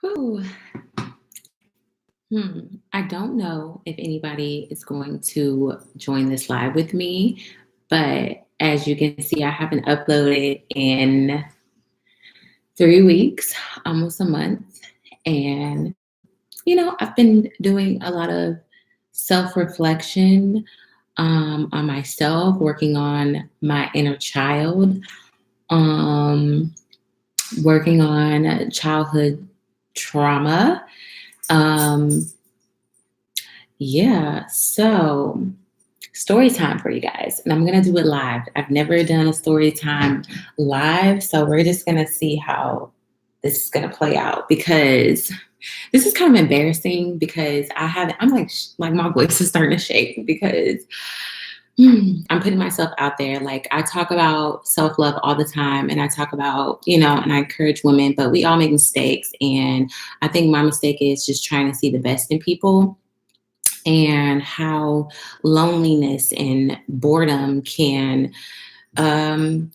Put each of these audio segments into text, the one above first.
Ooh, I don't know if anybody is going to join this live with me, but as you can see, I haven't uploaded in 3 weeks, almost a month. And, I've been doing a lot of self reflection on myself, working on my inner child, um, working on childhood trauma. Um, Yeah, so story time for you guys. And I'm going to do it live. I've never done a story time live. So we're just going to see how this is going to play out because this is kind of embarrassing because I'm like my voice is starting to shake because I'm putting myself out there. Like I talk about self love all the time and I talk about, and I encourage women, but we all make mistakes. And I think my mistake is just trying to see the best in people and how loneliness and boredom can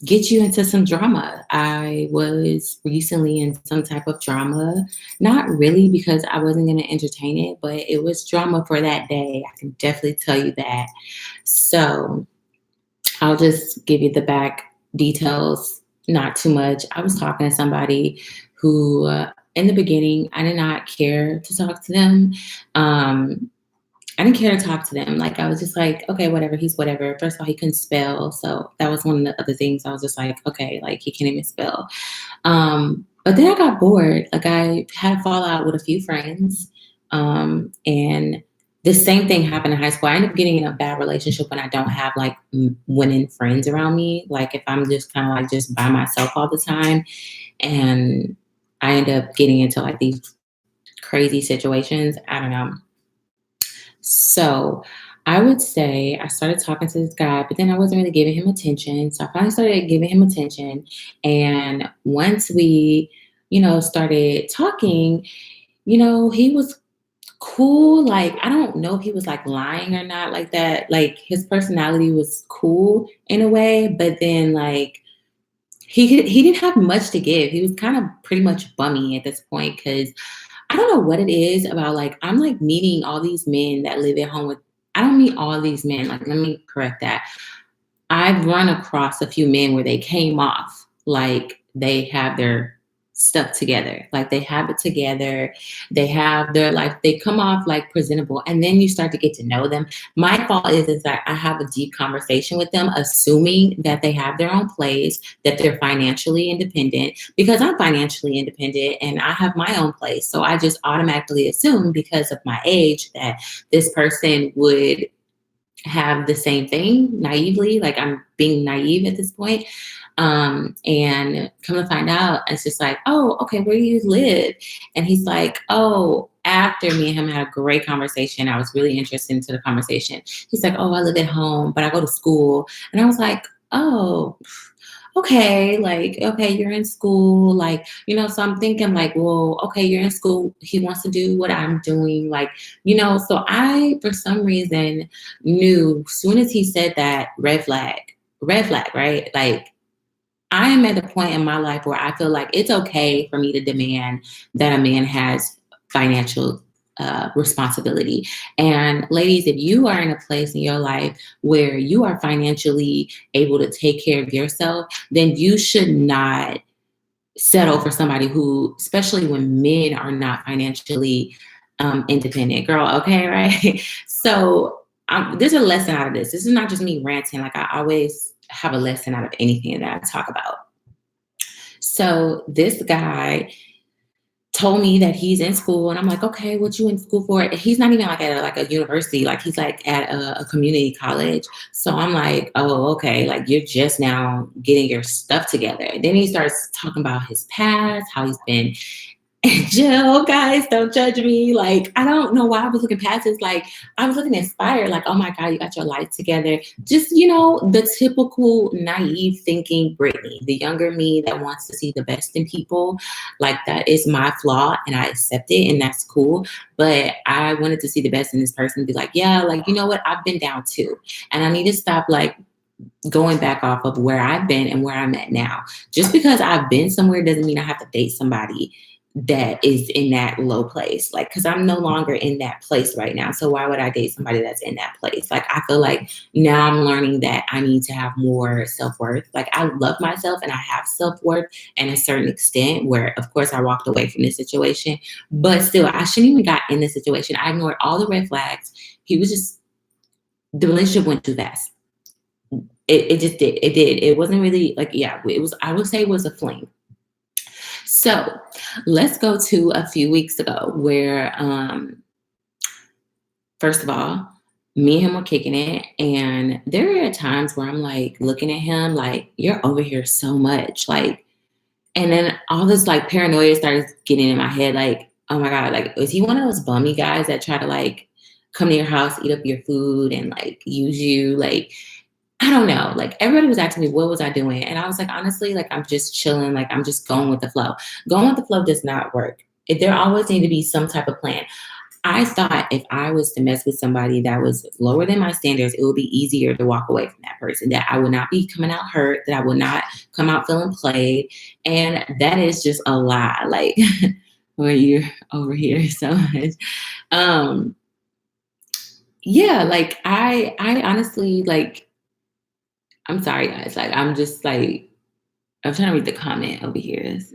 get you into some drama. I was recently in some type of drama, not really because I wasn't going to entertain it, but it was drama for that day. I can definitely tell you that. So I'll just give you the back details, not too much. I was talking to somebody who, in the beginning, I did not care to talk to them. I didn't care to talk to them. Like I was just like, okay, whatever, he's whatever. First of all, he couldn't spell. So that was one of the other things. I was just like, okay, like he can't even spell. But then I got bored. Like I had a fallout with a few friends. And the same thing happened in high school. I ended up getting in a bad relationship when I don't have like winning friends around me. Like if I'm just kind of like just by myself all the time. And I end up getting into like these crazy situations. I don't know. So I would say I started talking to this guy, but then I wasn't really giving him attention. So I finally started giving him attention. And once we, started talking, he was cool. Like, I don't know if he was like lying or not like that. Like his personality was cool in a way, but then like he didn't have much to give. He was kind of pretty much bummy at this point because I don't know what it is about like I'm like meeting all these men that live at home with I don't meet all these men. Like let me correct that. I've run across a few men where they came off like they have their stuff together. Like they have it together. They have their life, they come off like presentable. And then you start to get to know them. My fault is that I have a deep conversation with them, assuming that they have their own place, that they're financially independent, because I'm financially independent and I have my own place. So I just automatically assume because of my age that this person would have the same thing naively, like I'm being naive at this point. And come to find out, it's just like, oh, okay, where do you live? And he's like, oh, after me and him had a great conversation, I was really interested into the conversation. He's like, oh, I live at home, but I go to school. And I was like, oh, okay, like, okay, you're in school, like, so I'm thinking, like, well, okay, you're in school. He wants to do what I'm doing, like, so I, for some reason, knew soon as he said that red flag, right? Like, I am at a point in my life where I feel like it's okay for me to demand that a man has financial responsibility. And ladies, if you are in a place in your life where you are financially able to take care of yourself, then you should not settle for somebody who, especially when men are not financially independent. Girl, okay, right? So there's a lesson out of this. This is not just me ranting. Like I always have a lesson out of anything that I talk about. So this guy told me that he's in school and I'm like, okay, what you in school for? He's not even like at a university, like he's like at a community college. So I'm like, oh, okay, like you're just now getting your stuff together. And then he starts talking about his past, how he's been Jill, guys, don't judge me. Like, I don't know why I was looking past this. Like, I was looking inspired. Like, oh my God, you got your life together. Just, the typical naive thinking Brittany, the younger me that wants to see the best in people. Like, that is my flaw and I accept it and that's cool. But I wanted to see the best in this person and be like, yeah, like, you know what? I've been down too. And I need to stop, like, going back off of where I've been and where I'm at now. Just because I've been somewhere doesn't mean I have to date somebody that is in that low place. Like, because I'm no longer in that place right now. So why would I date somebody that's in that place? Like, I feel like now I'm learning that I need to have more self worth. Like, I love myself and I have self worth and a certain extent where, of course, I walked away from this situation, but still, I shouldn't even got in this situation. I ignored all the red flags. He was just, the relationship went too fast. It just did. It did. It wasn't really like, yeah, it was, I would say it was a fling. So let's go to a few weeks ago where, first of all, me and him were kicking it. And there are times where I'm like looking at him like, you're over here so much. Like, and then all this like paranoia starts getting in my head. Like, oh my God, like, is he one of those bummy guys that try to like come to your house, eat up your food, and like use you? Like, I don't know. Like everybody was asking me, what was I doing? And I was like, honestly, like I'm just chilling. Like I'm just going with the flow. Going with the flow does not work. There always need to be some type of plan. I thought if I was to mess with somebody that was lower than my standards, it would be easier to walk away from that person, that I would not be coming out hurt, that I would not come out feeling played. And that is just a lie. Like, when you're over here so much. Um, yeah, like I honestly like, I'm sorry guys. Like I'm just like, I'm trying to read the comment over here.